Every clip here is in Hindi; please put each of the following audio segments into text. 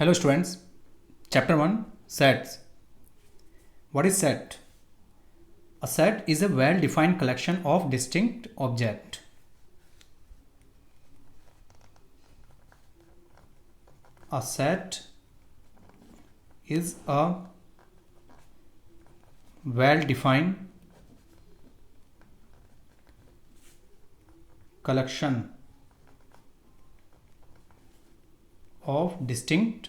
Hello students, chapter 1 sets. What is set? A set is a well-defined collection of distinct objects. A set is a well-defined collection of distinct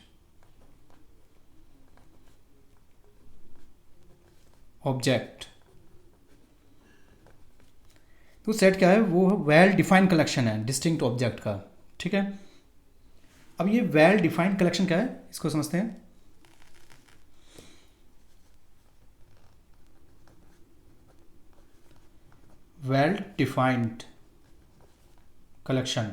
object. तो सेट क्या है? वो वेल डिफाइंड कलेक्शन है डिस्टिंक्ट ऑब्जेक्ट का। ठीक है, अब ये वेल डिफाइंड कलेक्शन क्या है इसको समझते हैं। वेल डिफाइंड कलेक्शन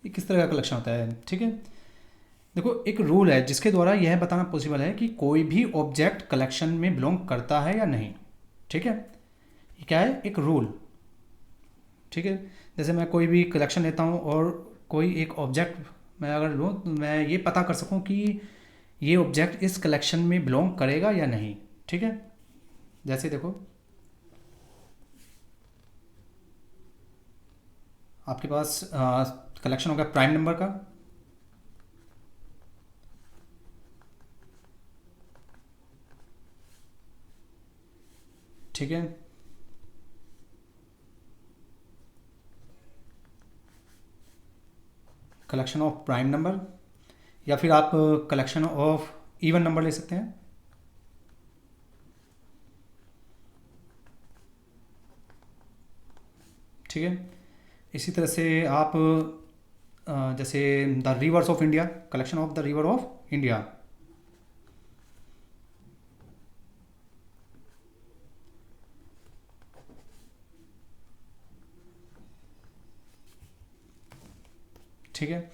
ये किस तरह का कलेक्शन होता है? ठीक है, देखो एक रूल है जिसके द्वारा यह बताना पॉसिबल है कि कोई भी ऑब्जेक्ट कलेक्शन में बिलोंग करता है या नहीं। ठीक है, ये क्या है? एक रूल। ठीक है, जैसे मैं कोई भी कलेक्शन लेता हूँ और कोई एक ऑब्जेक्ट मैं अगर लूँ तो मैं ये पता कर सकूँ कि ये ऑब्जेक्ट इस कलेक्शन में बिलोंग करेगा या नहीं। ठीक है, जैसे देखो आपके पास कलेक्शन होगा प्राइम नंबर का। ठीक है, कलेक्शन ऑफ प्राइम नंबर, या फिर आप कलेक्शन ऑफ इवन नंबर ले सकते हैं। ठीक है, इसी तरह से आप जैसे the reverse of India, collection of the river of India. ठीक है,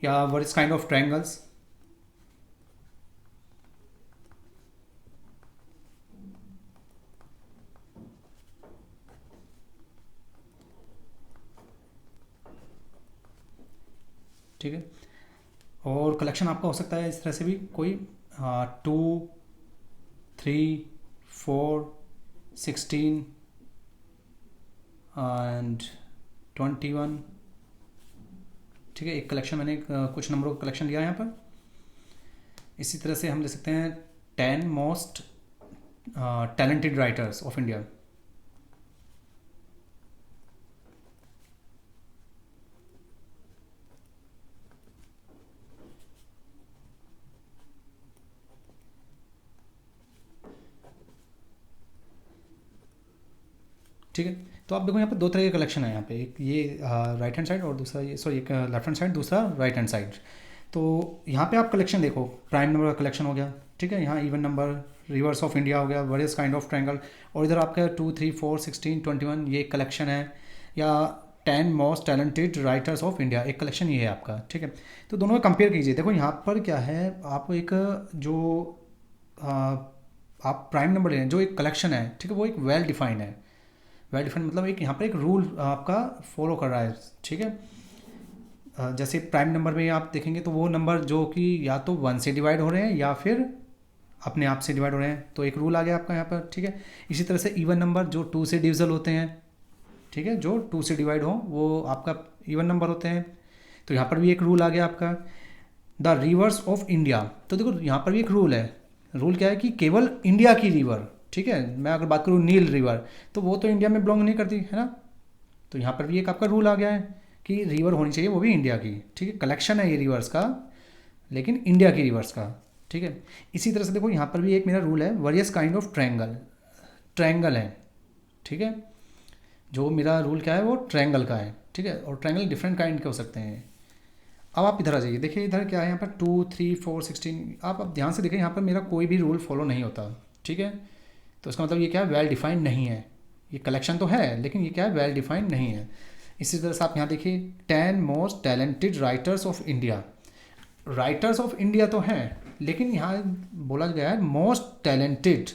या what is kind of triangles। ठीक है, और कलेक्शन आपका हो सकता है इस तरह से भी कोई 2 3 4 16 एंड 21। ठीक है, एक कलेक्शन मैंने कुछ नंबरों का कलेक्शन लिया है यहाँ पर। इसी तरह से हम ले सकते हैं 10 most talented writers of India. ठीक है, तो आप देखो यहाँ पे दो तरह के कलेक्शन है यहाँ पे, एक ये राइट हैंड साइड और दूसरा ये सॉरी एक लेफ्ट हैंड साइड, दूसरा राइट हैंड साइड। तो यहाँ पे आप कलेक्शन देखो, प्राइम नंबर का कलेक्शन हो गया। ठीक है, यहाँ even number, reverse of India हो गया, वेरियस काइंड ऑफ ट्रायंगल, और इधर आपका 2 3 4 16 21 ये कलेक्शन है, या 10 most talented writers of India एक कलेक्शन ये है आपका। ठीक है, तो दोनों का कंपेयर कीजिए। देखो यहाँ पर क्या है, आप एक जो आ, आप प्राइम नंबर ले रहे हैं जो एक कलेक्शन है, ठीक है, वो एक वेल डिफाइंड है। वेल डिफाइंड मतलब एक यहाँ पर एक रूल आपका फॉलो कर रहा है। ठीक है, जैसे प्राइम नंबर में आप देखेंगे तो वो नंबर जो कि या तो 1 से डिवाइड हो रहे हैं या फिर अपने आप से डिवाइड हो रहे हैं, तो एक रूल आ गया आपका यहाँ पर। ठीक है, इसी तरह से इवन नंबर जो 2 से डिविजल होते हैं, ठीक है, जो 2 से डिवाइड हो वो आपका इवन नंबर होते हैं, तो यहाँ पर भी एक रूल आ गया आपका। द रिवर्स ऑफ इंडिया, तो देखो यहाँ पर भी एक रूल है। रूल क्या है कि केवल इंडिया की रिवर, ठीक है, मैं अगर बात करूँ नील रिवर, तो वो तो इंडिया में बिलोंग नहीं करती है ना, तो यहाँ पर भी एक आपका रूल आ गया है कि रिवर होनी चाहिए वो भी इंडिया की। ठीक है, कलेक्शन है ये रिवर्स का, लेकिन इंडिया की रिवर्स का। ठीक है, इसी तरह से देखो यहाँ पर भी एक मेरा रूल है, various kind of triangle, triangle है। ठीक है, जो मेरा रूल क्या है वो ट्रायंगल का है। ठीक है, और ट्रायंगल डिफरेंट काइंड के हो सकते हैं। अब आप इधर आ जाइए, देखिए इधर क्या है, यहाँ पर 2 3 4 16, आप अब ध्यान से देखिए यहाँ पर मेरा कोई भी रूल फॉलो नहीं होता। ठीक है, तो इसका मतलब ये क्या है, वेल डिफाइंड नहीं है। ये कलेक्शन तो है लेकिन ये क्या है, वेल डिफाइंड नहीं है। इसी तरह से आप यहाँ देखिए 10 most talented writers of India. Writers of India तो हैं, लेकिन यहाँ बोला गया है मोस्ट टैलेंटेड।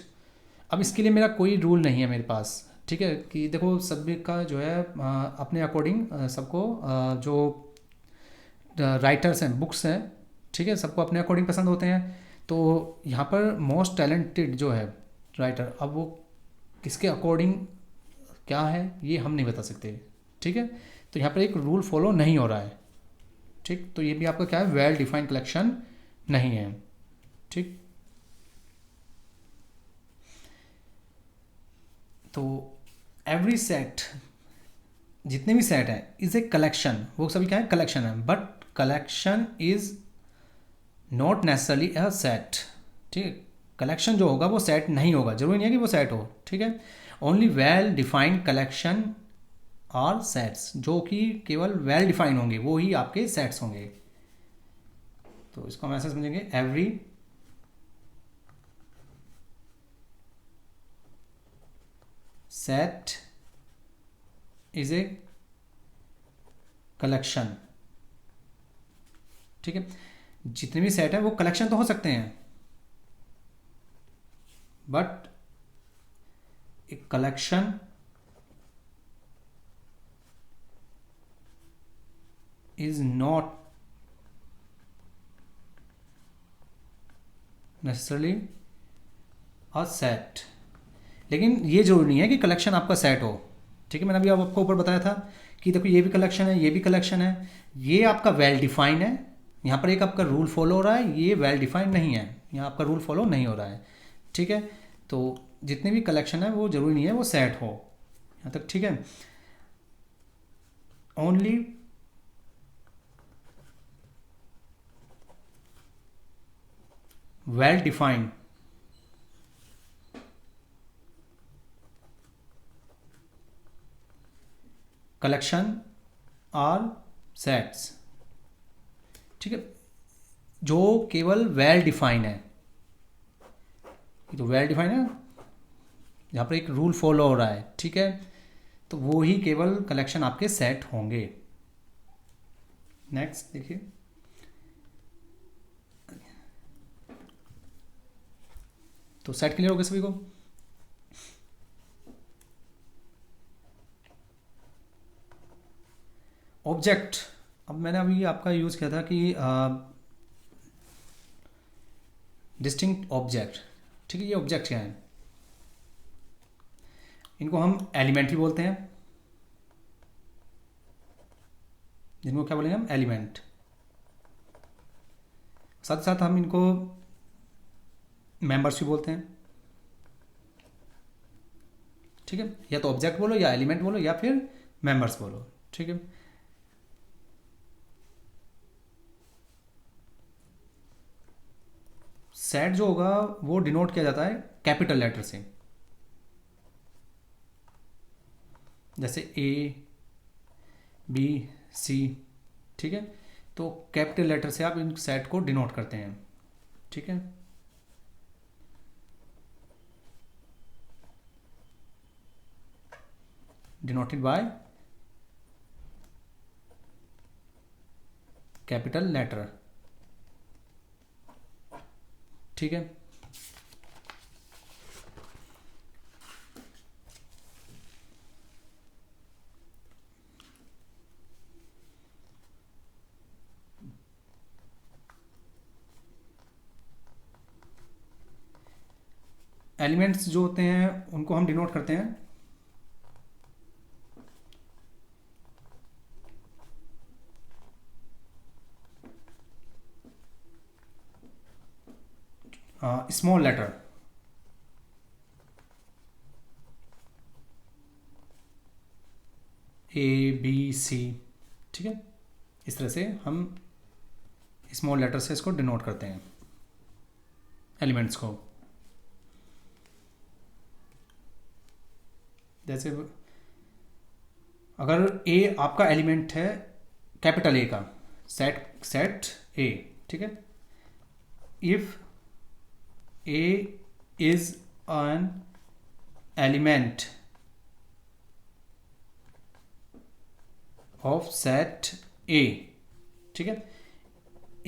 अब इसके लिए मेरा कोई रूल नहीं है मेरे पास, ठीक है, कि देखो सभी का जो है अपने अकॉर्डिंग सबको जो राइटर्स हैं, बुक्स हैं, ठीक है, सबको अपने अकॉर्डिंग पसंद होते हैं। तो यहाँ पर मोस्ट टैलेंटेड जो है राइटर, अब वो किसके अकॉर्डिंग क्या है ये हम नहीं बता सकते, ठीक है। तो यहाँ पर एक रूल फॉलो नहीं हो रहा है, ठीक। तो ये भी आपका क्या है, वेल डिफाइंड कलेक्शन नहीं है, ठीक। तो एवरी सेट, जितने भी सेट हैं इज ए कलेक्शन, वो सभी क्या है, कलेक्शन है। But collection is not necessarily a set, ठीक है। कलेक्शन जो होगा वो सेट नहीं होगा, जरूरी नहीं है कि वो सेट हो, ठीक है। Only well defined collection are sets, जो कि केवल वेल डिफाइंड होंगे वो ही आपके सेट्स होंगे। तो इसको हम ऐसे समझेंगे, every set is a collection, ठीक है। जितने भी सेट है वो कलेक्शन तो हो सकते हैं, बट एक collection is not necessarily a set. लेकिन ये जरूरी नहीं है कि कलेक्शन आपका सेट हो, ठीक है। मैंने अभी आपको ऊपर बताया था कि देखो ये भी कलेक्शन है, ये भी कलेक्शन है, ये आपका वेल डिफाइन है। यहाँ पर एक आपका रूल फॉलो हो रहा है, ये वेल डिफाइन नहीं है, यहाँ आपका रूल फॉलो नहीं हो रहा है, ठीक है। तो जितने भी कलेक्शन है वो जरूरी नहीं है वो सेट हो, यहाँ तक ठीक है। Only well defined collection are sets, ठीक है। जो केवल वेल डिफाइन है, ये तो वेल डिफाइन है, यहाँ पर एक रूल फॉलो हो रहा है, ठीक है। तो वो ही केवल कलेक्शन आपके सेट होंगे। नेक्स्ट देखिए, तो सेट क्लियर हो गया सभी को। ऑब्जेक्ट, अब मैंने अभी आपका यूज़ किया था कि डिस्टिंक्ट ऑब्जेक्ट, ठीक है। ये ऑब्जेक्ट क्या है, इनको हम एलिमेंट ही बोलते हैं, जिनको क्या बोलेंगे हम, एलिमेंट। साथ साथ हम इनको मेंबर्स भी बोलते हैं, ठीक है। या तो ऑब्जेक्ट बोलो, या एलिमेंट बोलो, या फिर मेंबर्स बोलो, ठीक है। सेट जो होगा वो डिनोट किया जाता है कैपिटल लेटर से, जैसे ए बी सी, ठीक है। तो कैपिटल लेटर से आप इन सेट को डिनोट करते हैं, ठीक है। डिनोटेड बाय कैपिटल लेटर, ठीक है। एलिमेंट्स जो होते हैं उनको हम डिनोट करते हैं small letter, a b c, ठीक है। इस तरह से हम स्मॉल लेटर से इसको डिनोट करते हैं एलिमेंट्स को। जैसे अगर ए आपका एलिमेंट है कैपिटल ए का, सेट सेट ए, ठीक है। If A is an element of set ए, ठीक है।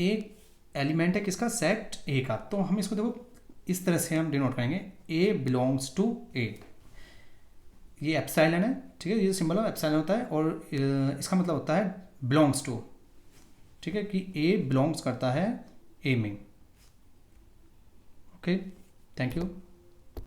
एक एलिमेंट है किसका, सेट ए का। तो हम इसको देखो इस तरह से हम डिनोट करेंगे, ए बिलोंग्स टू ए। ये एप्सिलॉन है, ठीक है, ये सिंबल ऑफ एप्सिलॉन होता है, और इसका मतलब होता है बिलोंग्स टू, ठीक है, कि ए बिलोंग्स करता है ए में। Okay, thank you.